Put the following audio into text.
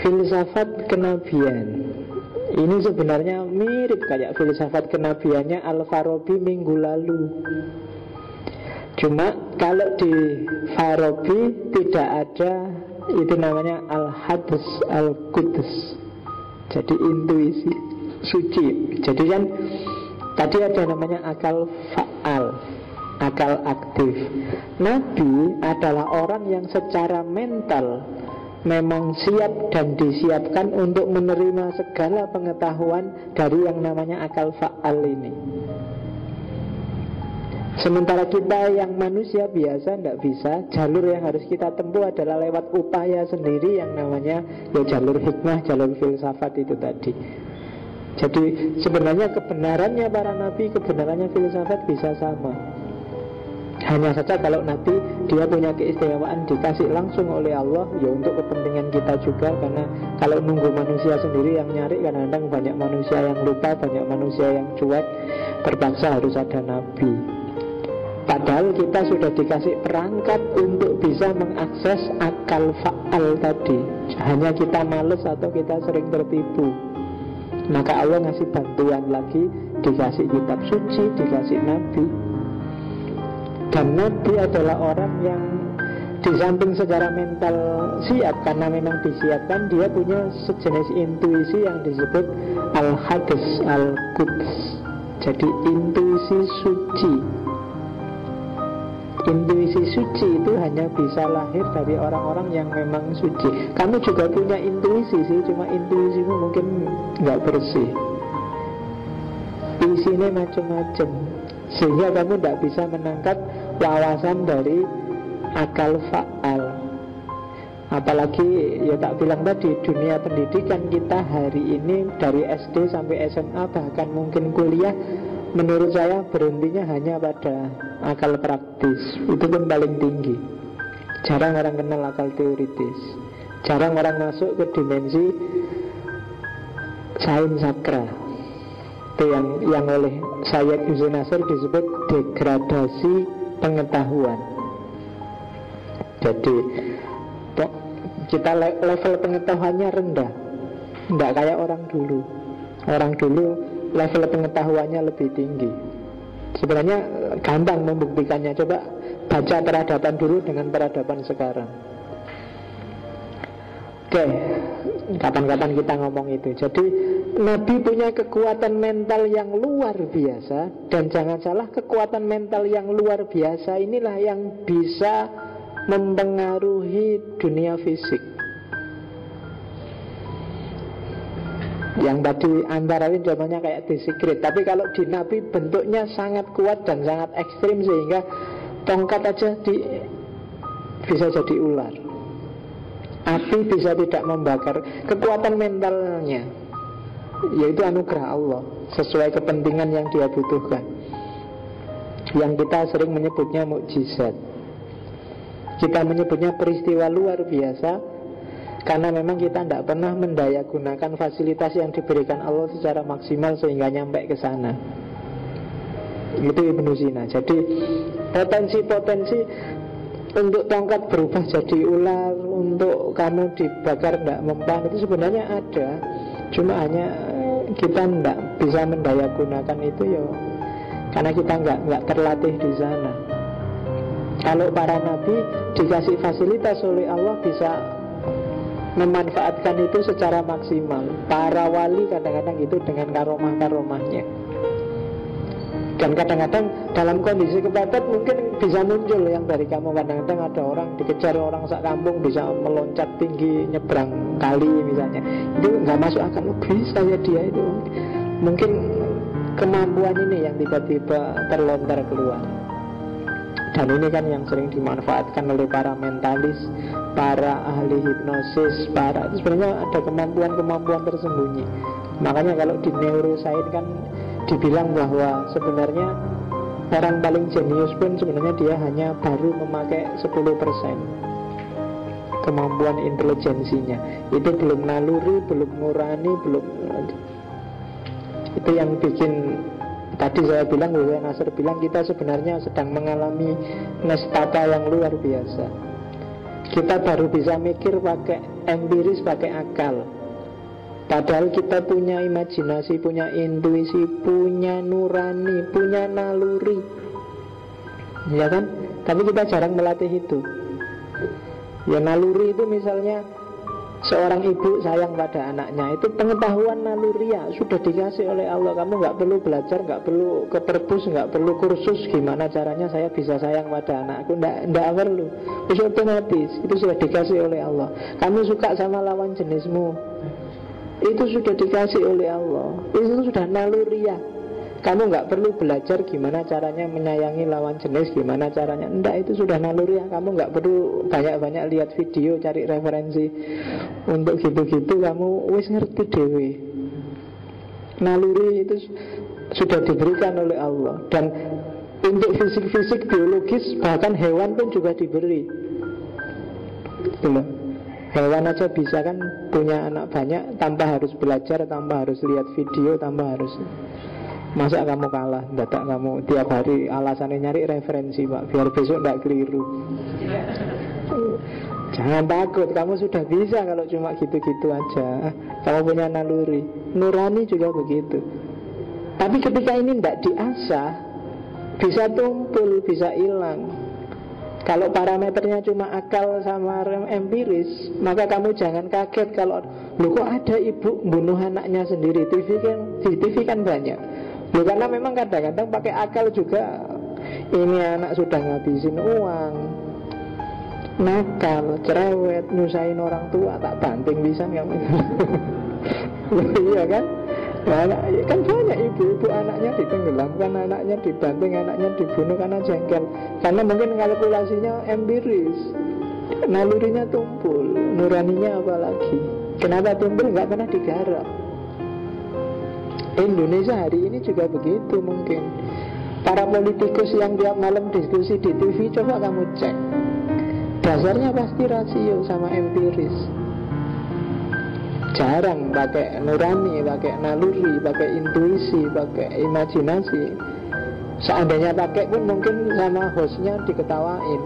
filsafat kenabian. Ini sebenarnya mirip kayak filsafat kenabiannya Al-Farabi minggu lalu. Cuma kalau di Farabi tidak ada itu namanya Al-Hadus Al-Qudus. Jadi intuisi suci. Jadi kan tadi ada namanya akal fa'al, akal aktif. Nabi adalah orang yang secara mental memang siap dan disiapkan untuk menerima segala pengetahuan dari yang namanya akal fa'al ini. Sementara kita yang manusia biasa tidak bisa. Jalur yang harus kita tempuh adalah lewat upaya sendiri yang namanya ya jalur hikmah, jalur filsafat itu tadi. Jadi sebenarnya kebenarannya para nabi, kebenarannya filsafat bisa sama. Hanya saja kalau nabi dia punya keistimewaan dikasih langsung oleh Allah ya untuk kepentingan kita juga. Karena kalau nunggu manusia sendiri yang nyari, kadang-kadang banyak manusia yang lupa, banyak manusia yang cuek. Terpaksa harus ada nabi. Padahal kita sudah dikasih perangkat untuk bisa mengakses akal fa'al tadi. Hanya kita males atau kita sering tertipu. Maka Allah ngasih bantuan lagi, dikasih kitab suci, dikasih nabi. Dan nabi adalah orang yang di samping secara mental siap, karena memang disiapkan, dia punya sejenis intuisi yang disebut Al-Hadis Al-Quds. Jadi intuisi suci. Intuisi suci itu hanya bisa lahir dari orang-orang yang memang suci. Kamu juga punya intuisi sih, cuma intuisimu mungkin nggak bersih. Isinya macam-macam, sehingga kamu tidak bisa menangkap wawasan dari akal fa'al. Apalagi ya tak bilang tadi, dunia pendidikan kita hari ini dari SD sampai SMA, bahkan mungkin kuliah, menurut saya berhentinya hanya pada akal praktis. Itu pun paling tinggi. Jarang orang kenal akal teoritis. Jarang orang masuk ke dimensi sains sakra. Itu yang oleh Sayyid Hussein Nasr disebut degradasi pengetahuan. Jadi kita level pengetahuannya rendah, tidak kayak orang dulu. Orang dulu level pengetahuannya lebih tinggi. Sebenarnya gampang membuktikannya. Coba baca peradaban dulu dengan peradaban sekarang. Oke, kapan-kapan kita ngomong itu. Jadi Nabi punya kekuatan mental yang luar biasa. Dan jangan salah, kekuatan mental yang luar biasa inilah yang bisa mempengaruhi dunia fisik. Yang tadi antara lain contohnya kayak di Secret. Tapi kalau di Nabi bentuknya sangat kuat dan sangat ekstrim, sehingga tongkat aja bisa jadi ular, api bisa tidak membakar. Kekuatan mentalnya yaitu anugerah Allah sesuai kepentingan yang dia butuhkan, yang kita sering menyebutnya mukjizat. Kita menyebutnya peristiwa luar biasa karena memang kita tidak pernah mendayagunakan fasilitas yang diberikan Allah secara maksimal sehingga nyampe ke sana. Itu Ibnu Sina. Jadi potensi-potensi untuk tongkat berubah jadi ular, untuk kamu dibakar tidak mempan, itu sebenarnya ada. Cuma hanya kita tidak bisa mendayagunakan itu ya karena kita nggak terlatih di sana. Kalau para nabi dikasih fasilitas oleh Allah bisa memanfaatkan itu secara maksimal. Para wali kadang-kadang itu dengan karomah-karomahnya. Dan kadang-kadang dalam kondisi kepepet mungkin bisa muncul yang dari kamu. Kadang-kadang ada orang dikejar orang sak kampung bisa meloncat tinggi nyebrang kali misalnya. Itu nggak masuk akal. Bisa ya dia itu. Mungkin kemampuan ini yang tiba-tiba terlontar keluar. Dan ini kan yang sering dimanfaatkan oleh para mentalis, para ahli hipnosis, itu sebenarnya ada kemampuan-kemampuan tersembunyi. Makanya kalau di neuroscience kan dibilang bahwa sebenarnya orang paling jenius pun sebenarnya dia hanya baru memakai 10% kemampuan intelijensinya. Itu belum naluri, belum nurani, belum. Itu yang bikin tadi saya bilang, Hussein Nasr bilang kita sebenarnya sedang mengalami nestapa yang luar biasa. Kita baru bisa mikir pakai empiris pakai akal. Padahal kita punya imajinasi, punya intuisi, punya nurani, punya naluri, ya kan? Tapi kita jarang melatih itu. Ya naluri itu misalnya seorang ibu sayang pada anaknya, itu pengetahuan naluriah, sudah dikasih oleh Allah. Kamu nggak perlu belajar, nggak perlu ke perpus, nggak perlu kursus gimana caranya saya bisa sayang pada anakku, nggak perlu. Itu otomatis, itu sudah dikasih oleh Allah. Kamu suka sama lawan jenismu, itu sudah dikasih oleh Allah. Itu sudah naluriah. Kamu nggak perlu belajar gimana caranya menyayangi lawan jenis, gimana caranya. Enggak, itu sudah naluriah. Kamu nggak perlu banyak-banyak lihat video, cari referensi untuk gitu-gitu. Kamu wis ngerti dewe. Naluri itu sudah diberikan oleh Allah. Dan untuk fisik-fisik biologis, bahkan hewan pun juga diberi. Gitu. Hewan aja bisa kan punya anak banyak tanpa harus belajar, tanpa harus lihat video, tanpa harus. Masa kamu kalah, dadak kamu tiap hari alasannya nyari referensi Pak, biar besok tidak keliru. Jangan takut, kamu sudah bisa kalau cuma gitu-gitu aja. Kamu punya naluri, nurani juga begitu. Tapi ketika ini tidak diasah, bisa tumpul, bisa hilang. Kalau parameternya cuma akal sama empiris, maka kamu jangan kaget kalau loh kok ada ibu bunuh anaknya sendiri. Di TV kan banyak. Loh, karena memang kadang-kadang pakai akal juga. Ini anak sudah ngabisin uang, nakal, cerewet, nyusahin orang tua, tak banting bisa kamu. Iya kan? Nah, kan banyak ibu-ibu anaknya ditenggelamkan, anaknya dibanting, anaknya dibunuh karena jengkel. Karena mungkin kalkulasinya empiris, nalurinya tumpul, nuraninya apalagi. Kenapa tumpul? Nggak pernah digarap. Indonesia hari ini juga begitu mungkin. Para politikus yang tiap malam diskusi di TV, coba kamu cek, dasarnya pasti rasio sama empiris. Jarang pakai nurani, pakai naluri, pakai intuisi, pakai imajinasi. Seandainya pakai pun mungkin sama hostnya diketawain.